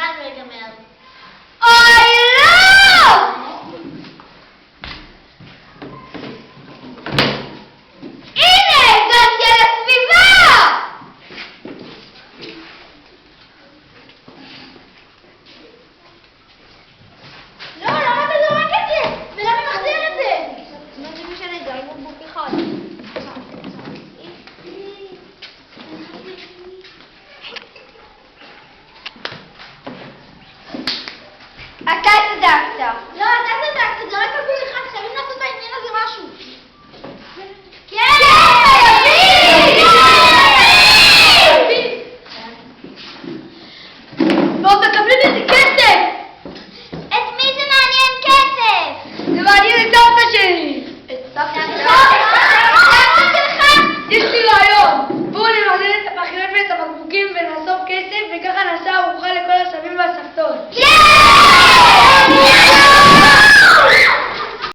לעולם לא ייגמר. אוי לא! הנה, הגנתי על הסביבה! לא, למה אתה זורק את זה? ולמה מחזיר את זה? מה זה משנה? זה רק בקבוק אחד. אתה צדקת. לא, אתה צדקת, זה רק בקבוק אחד, חייבים לעשות בעניין הזה משהו. כן! ועוד מקבלים איזה כסף! את מי זה מעניין כסף? זה מעניין את סבתא שלי! את סבתא שלך? יש לי רעיון! בואו נמזל את הפחיות ואת הבקבוקים ונאסוף כסף וככה נעשה ארוחה לכל הסבים והסבתות.